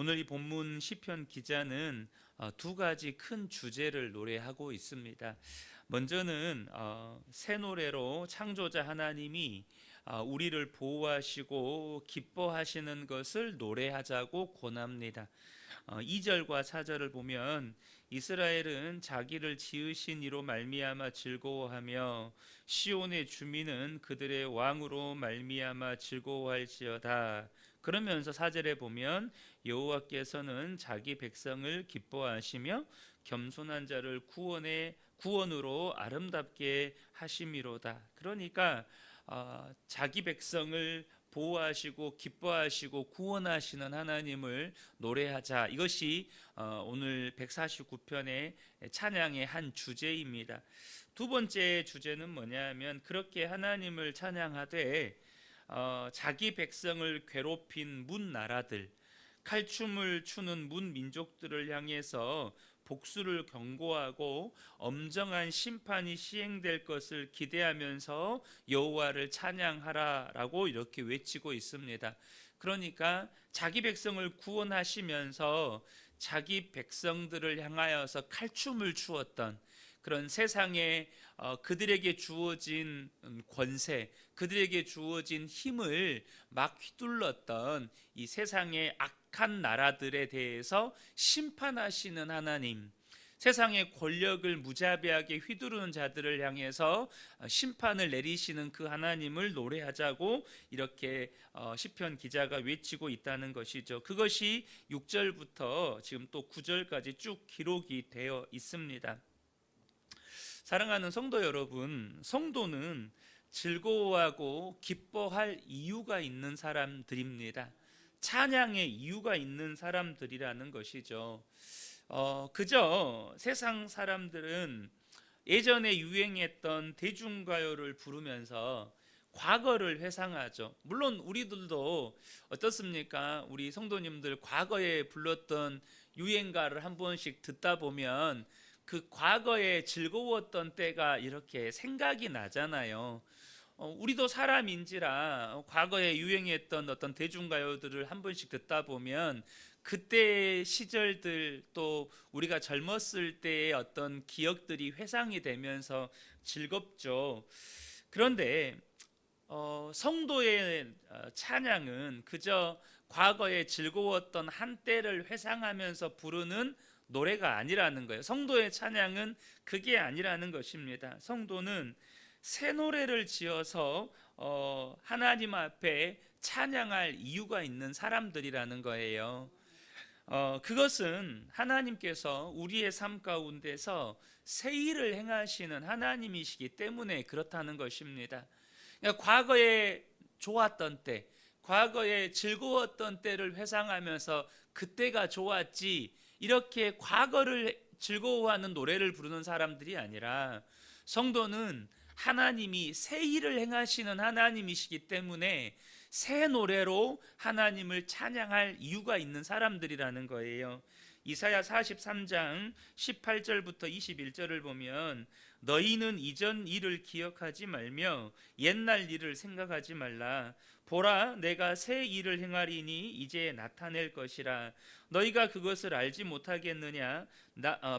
오늘 이 본문 시편 기자는 두 가지 큰 주제를 노래하고 있습니다. 먼저는 새 노래로 창조자 하나님이 우리를 보호하시고 기뻐하시는 것을 노래하자고 권합니다. 2절과 4절을 보면 이스라엘은 자기를 지으신 이로 말미암아 즐거워하며 시온의 주민은 그들의 왕으로 말미암아 즐거워할지어다. 그러면서 4절에 보면 여호와께서는 자기 백성을 기뻐하시며 겸손한 자를 구원으로 아름답게 하심이로다. 그러니까 자기 백성을 보호하시고 기뻐하시고 구원하시는 하나님을 노래하자. 이것이 오늘 149편의 찬양의 한 주제입니다. 두 번째 주제는 뭐냐면 그렇게 하나님을 찬양하되 자기 백성을 괴롭힌 문 나라들, 칼춤을 추는 문 민족들을 향해서 복수를 경고하고 엄정한 심판이 시행될 것을 기대하면서 여호와를 찬양하라라고 이렇게 외치고 있습니다. 그러니까 자기 백성을 구원하시면서 자기 백성들을 향하여서 칼춤을 추었던 그런 세상에 그들에게 주어진 권세, 그들에게 주어진 힘을 막 휘둘렀던 이 세상의 악한 나라들에 대해서 심판하시는 하나님, 세상의 권력을 무자비하게 휘두르는 자들을 향해서 심판을 내리시는 그 하나님을 노래하자고 이렇게 시편 기자가 외치고 있다는 것이죠. 그것이 6절부터 지금 또 9절까지 쭉 기록이 되어 있습니다. 사랑하는 성도 여러분, 성도는 즐거워하고 기뻐할 이유가 있는 사람들입니다. 찬양의 이유가 있는 사람들이라는 것이죠. 그저 세상 사람들은 예전에 유행했던 대중가요를 부르면서 과거를 회상하죠. 물론 우리들도 어떻습니까? 우리 성도님들 과거에 불렀던 유행가를 한 번씩 듣다 보면 그 과거에 즐거웠던 때가 이렇게 생각이 나잖아요. 우리도 사람인지라 과거에 유행했던 어떤 대중가요들을 한 번씩 듣다 보면 그때의 시절들, 또 우리가 젊었을 때의 어떤 기억들이 회상이 되면서 즐겁죠. 그런데 성도의 찬양은 그저 과거에 즐거웠던 한때를 회상하면서 부르는 노래가 아니라는 거예요. 성도의 찬양은 그게 아니라는 것입니다. 성도는 새 노래를 지어서 하나님 앞에 찬양할 이유가 있는 사람들이라는 거예요. 그것은 하나님께서 우리의 삶 가운데서 새 일을 행하시는 하나님이시기 때문에 그렇다는 것입니다. 그러니까 과거에 좋았던 때, 과거에 즐거웠던 때를 회상하면서 그때가 좋았지, 이렇게 과거를 즐거워하는 노래를 부르는 사람들이 아니라, 성도는 하나님이 새 일을 행하시는 하나님이시기 때문에 새 노래로 하나님을 찬양할 이유가 있는 사람들이라는 거예요. 이사야 43장 18절부터 21절을 보면 너희는 이전 일을 기억하지 말며 옛날 일을 생각하지 말라. 보라, 내가 새 일을 행하리니 이제 나타낼 것이라. 너희가 그것을 알지 못하겠느냐?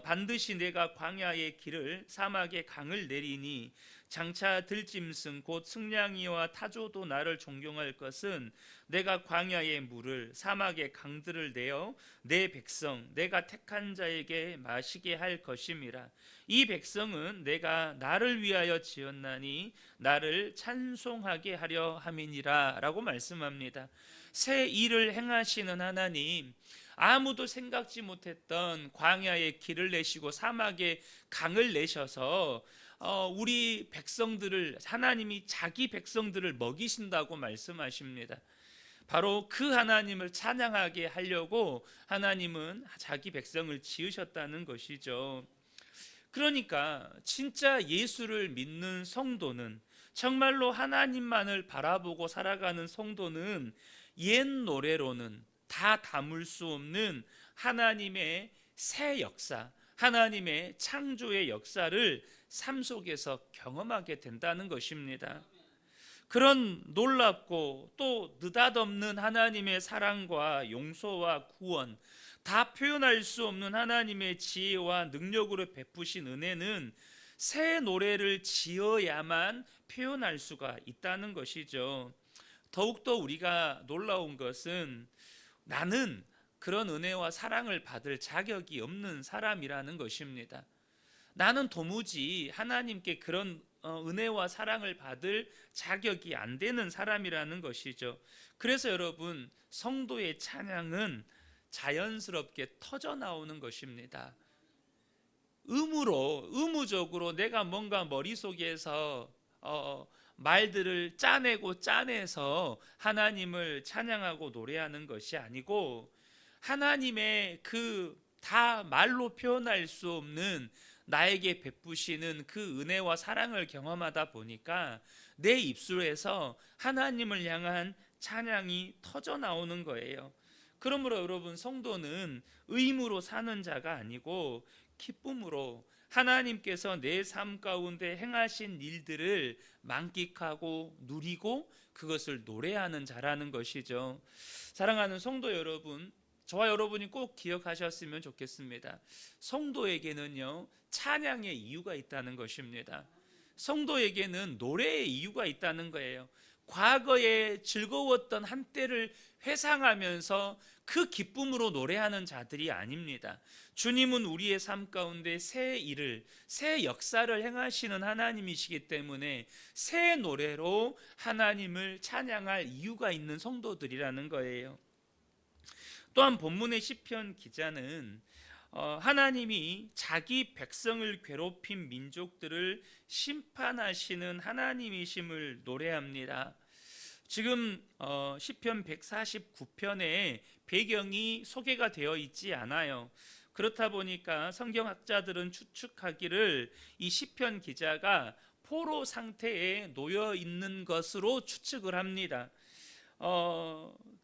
반드시 내가 광야의 길을 사막의 강을 내리니 장차 들짐승 곧 승냥이와 타조도 나를 존경할 것은 내가 광야의 물을 사막의 강들을 내어 내 백성 내가 택한 자에게 마시게 할 것임이라. 이 백성은 내가 나를 위하여 지었나니 나를 찬송하게 하려 함이니라 라고 말씀합니다. 새 일을 행하시는 하나님, 아무도 생각지 못했던 광야의 길을 내시고 사막의 강을 내셔서 우리 백성들을, 하나님이 자기 백성들을 먹이신다고 말씀하십니다. 바로 그 하나님을 찬양하게 하려고 하나님은 자기 백성을 지으셨다는 것이죠. 그러니까 진짜 예수를 믿는 성도는, 정말로 하나님만을 바라보고 살아가는 성도는 옛 노래로는 다 담을 수 없는 하나님의 새 역사, 하나님의 창조의 역사를 삶 속에서 경험하게 된다는 것입니다. 그런 놀랍고 또 느닷없는 하나님의 사랑과 용서와 구원, 다 표현할 수 없는 하나님의 지혜와 능력으로 베푸신 은혜는 새 노래를 지어야만 표현할 수가 있다는 것이죠. 더욱더 우리가 놀라운 것은 나는 그런 은혜와 사랑을 받을 자격이 없는 사람이라는 것입니다. 나는 도무지 하나님께 그런 은혜와 사랑을 받을 자격이 안 되는 사람이라는 것이죠. 그래서 여러분, 성도의 찬양은 자연스럽게 터져 나오는 것입니다. 의무적으로 내가 뭔가 머릿속에서 말들을 짜내서 하나님을 찬양하고 노래하는 것이 아니고, 하나님의 그 다 말로 표현할 수 없는 나에게 베푸시는 그 은혜와 사랑을 경험하다 보니까 내 입술에서 하나님을 향한 찬양이 터져 나오는 거예요. 그러므로 여러분, 성도는 의무로 사는 자가 아니고 기쁨으로 하나님께서 내 삶 가운데 행하신 일들을 만끽하고 누리고 그것을 노래하는 자라는 것이죠. 사랑하는 성도 여러분, 저와 여러분이 꼭 기억하셨으면 좋겠습니다. 성도에게는요, 찬양의 이유가 있다는 것입니다. 성도에게는 노래의 이유가 있다는 거예요. 과거에 즐거웠던 한때를 회상하면서 그 기쁨으로 노래하는 자들이 아닙니다. 주님은 우리의 삶 가운데 새 일을, 새 역사를 행하시는 하나님이시기 때문에 새 노래로 하나님을 찬양할 이유가 있는 성도들이라는 거예요. 또한 본문의 시편 기자는 하나님이 자기 백성을 괴롭힌 민족들을 심판하시는 하나님이심을 노래합니다. 지금 시편 149편에 배경이 소개가 되어 있지 않아요. 그렇다 보니까 성경학자들은 추측하기를 이 시편 기자가 포로 상태에 놓여 있는 것으로 추측을 합니다.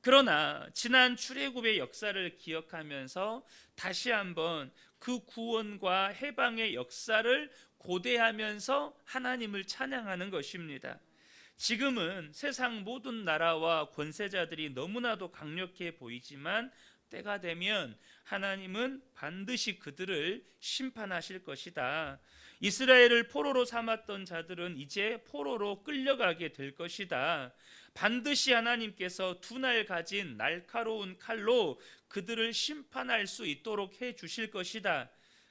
그러나 지난 출애굽의 역사를 기억하면서 다시 한번 그 구원과 해방의 역사를 고대하면서 하나님을 찬양하는 것입니다. 지금은 세상 모든 나라와 권세자들이 너무나도 강력해 보이지만 때가 되면 하나님은 반드시 그들을 심판하실 것이다. 이스라엘을 포로로 삼았던 자들은 이제 포로로 끌려가게 될 것이다. 반드시 하나님께서 두 날 가진 날카로운 칼로 그들을 심판할 수 있도록 해 주실 것이다.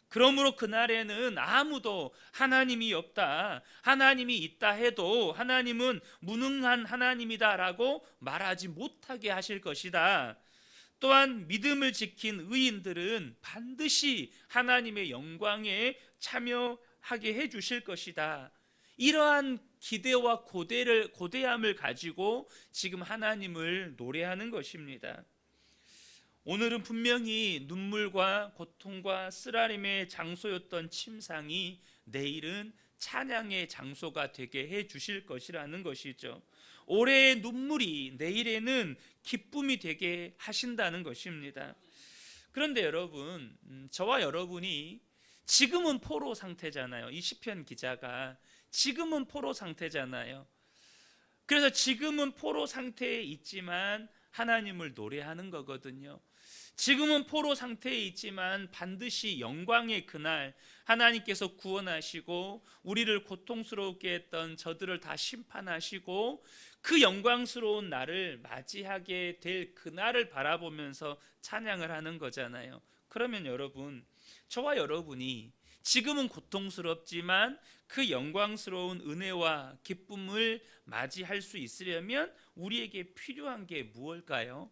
그러므로 그날에는 아무도 하나님이 없다, 하나님이 있다 해도 하나님은 무능한 하나님이다라고 말하지 못하게 하실 것이다. 또한 믿음을 지킨 의인들은 반드시 하나님의 영광에 참여하게 해 주실 것이다. 이러한 기대와 고대함을 가지고 지금 하나님을 노래하는 것입니다. 오늘은 분명히 눈물과 고통과 쓰라림의 장소였던 침상이 내일은 찬양의 장소가 되게 해 주실 것이라는 것이죠. 올해의 눈물이 내일에는 기쁨이 되게 하신다는 것입니다. 그런데 여러분, 저와 여러분이 지금은 포로 상태잖아요. 이 시편 기자가 지금은 포로 상태잖아요. 그래서 지금은 포로 상태에 있지만 하나님을 노래하는 거거든요. 지금은 포로 상태에 있지만 반드시 영광의 그날 하나님께서 구원하시고 우리를 고통스럽게 했던 저들을 다 심판하시고 그 영광스러운 날을 맞이하게 될 그날을 바라보면서 찬양을 하는 거잖아요. 그러면 여러분, 저와 여러분이 지금은 고통스럽지만 그 영광스러운 은혜와 기쁨을 맞이할 수 있으려면 우리에게 필요한 게 무엇일까요?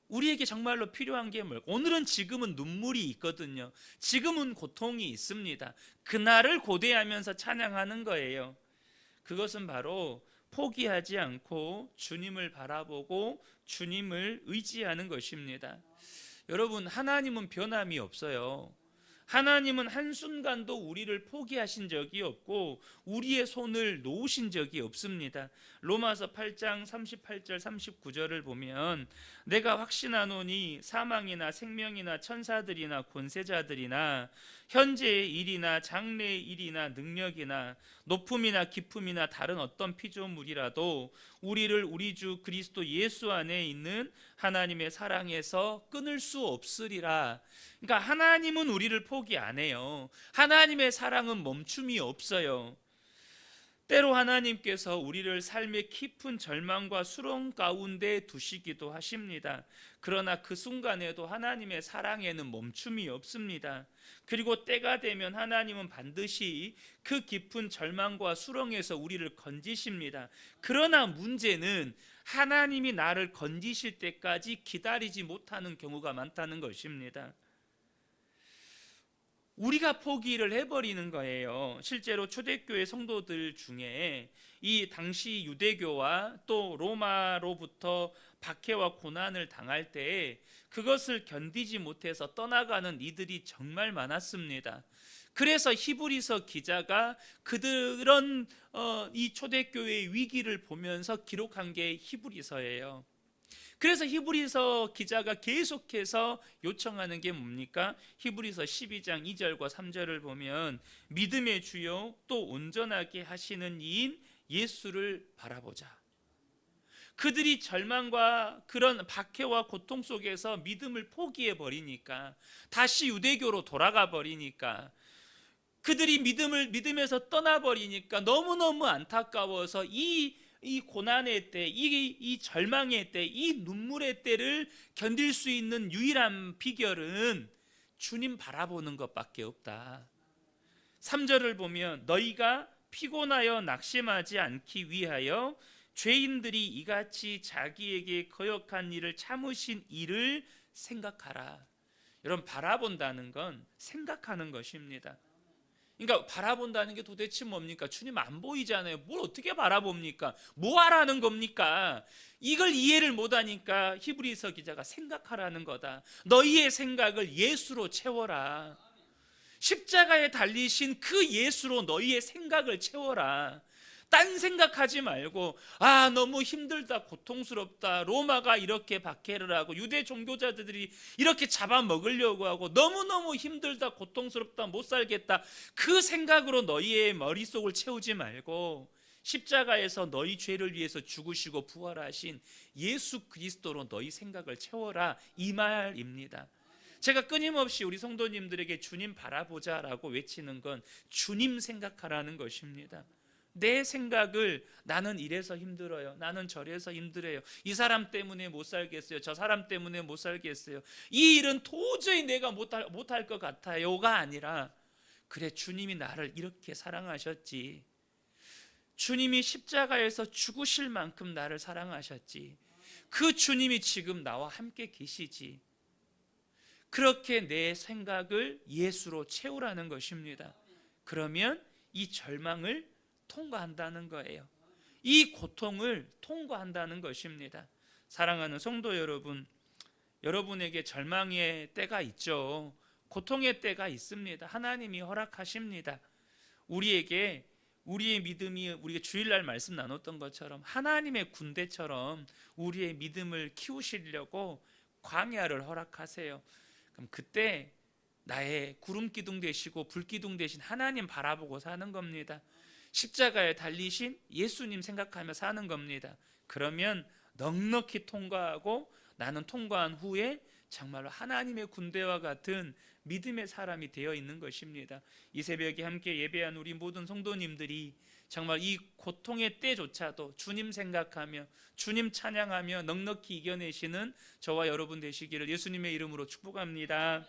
우리에게 정말로 필요한 게 뭘까? 오늘은 지금은 눈물이 있거든요. 지금은 고통이 있습니다. 그날을 고대하면서 찬양하는 거예요. 그것은 바로 포기하지 않고 주님을 바라보고 주님을 의지하는 것입니다. 여러분, 하나님은 변함이 없어요. 하나님은 한순간도 우리를 포기하신 적이 없고 우리의 손을 놓으신 적이 없습니다. 로마서 8장 38절 39절을 보면 내가 확신하노니 사망이나 생명이나 천사들이나 권세자들이나 현재의 일이나 장래의 일이나 능력이나 높음이나 깊음이나 다른 어떤 피조물이라도 우리를 우리 주 그리스도 예수 안에 있는 하나님의 사랑에서 끊을 수 없으리라. 그러니까 하나님은 우리를 포기 안 해요. 하나님의 사랑은 멈춤이 없어요. 때로 하나님께서 우리를 삶의 깊은 절망과 수렁 가운데 두시기도 하십니다. 그러나 그 순간에도 하나님의 사랑에는 멈춤이 없습니다. 그리고 때가 되면 하나님은 반드시 그 깊은 절망과 수렁에서 우리를 건지십니다. 그러나 문제는 하나님이 나를 건지실 때까지 기다리지 못하는 경우가 많다는 것입니다. 우리가 포기를 해버리는 거예요. 실제로 초대교회 성도들 중에 이 당시 유대교와 또 로마로부터 박해와 고난을 당할 때 그것을 견디지 못해서 떠나가는 이들이 정말 많았습니다. 그래서 히브리서 기자가 그들은 이 초대교회의 위기를 보면서 기록한 게 히브리서예요. 그래서 히브리서 기자가 계속해서 요청하는 게 뭡니까? 히브리서 12장 2절과 3절을 보면 믿음의 주요 또 온전하게 하시는 이인 예수를 바라보자. 그들이 절망과 그런 박해와 고통 속에서 믿음을 포기해 버리니까, 다시 유대교로 돌아가 버리니까, 그들이 믿음에서 떠나버리니까 너무너무 안타까워서 이 고난의 때, 이 절망의 때, 이 눈물의 때를 견딜 수 있는 유일한 비결은 주님 바라보는 것밖에 없다. 3절을 보면 너희가 피곤하여 낙심하지 않기 위하여 죄인들이 이같이 자기에게 거역한 일을 참으신 일을 생각하라. 여러분, 바라본다는 건 생각하는 것입니다. 그러니까 바라본다는 게 도대체 뭡니까? 주님 안 보이잖아요. 뭘 어떻게 바라봅니까? 뭐 하라는 겁니까? 이걸 이해를 못하니까 히브리서 기자가 생각하라는 거다. 너희의 생각을 예수로 채워라. 십자가에 달리신 그 예수로 너희의 생각을 채워라. 딴 생각하지 말고 너무 힘들다, 고통스럽다, 로마가 이렇게 박해를 하고 유대 종교자들이 이렇게 잡아먹으려고 하고 너무너무 힘들다, 고통스럽다, 못 살겠다, 그 생각으로 너희의 머릿속을 채우지 말고 십자가에서 너희 죄를 위해서 죽으시고 부활하신 예수 그리스도로 너희 생각을 채워라, 이 말입니다. 제가 끊임없이 우리 성도님들에게 주님 바라보자라고 외치는 건 주님 생각하라는 것입니다. 내 생각을 나는 이래서 힘들어요, 나는 저래서 힘들어요, 이 사람 때문에 못 살겠어요, 저 사람 때문에 못 살겠어요, 이 일은 도저히 내가 못할 것 같아요가 아니라, 그래, 주님이 나를 이렇게 사랑하셨지, 주님이 십자가에서 죽으실 만큼 나를 사랑하셨지, 그 주님이 지금 나와 함께 계시지, 그렇게 내 생각을 예수로 채우라는 것입니다. 그러면 이 절망을 통과한다는 거예요. 이 고통을 통과한다는 것입니다. 사랑하는 성도 여러분, 여러분에게 절망의 때가 있죠. 고통의 때가 있습니다. 하나님이 허락하십니다. 우리에게 우리의 믿음이, 우리가 주일날 말씀 나눴던 것처럼 하나님의 군대처럼 우리의 믿음을 키우시려고 광야를 허락하세요. 그럼 그때 나의 구름 기둥 되시고 불 기둥 되신 하나님 바라보고 사는 겁니다. 십자가에 달리신 예수님 생각하며 사는 겁니다. 그러면 넉넉히 통과하고 나는 통과한 후에 정말로 하나님의 군대와 같은 믿음의 사람이 되어 있는 것입니다. 이 새벽에 함께 예배한 우리 모든 성도님들이 정말 이 고통의 때조차도 주님 생각하며 주님 찬양하며 넉넉히 이겨내시는 저와 여러분 되시기를 예수님의 이름으로 축복합니다.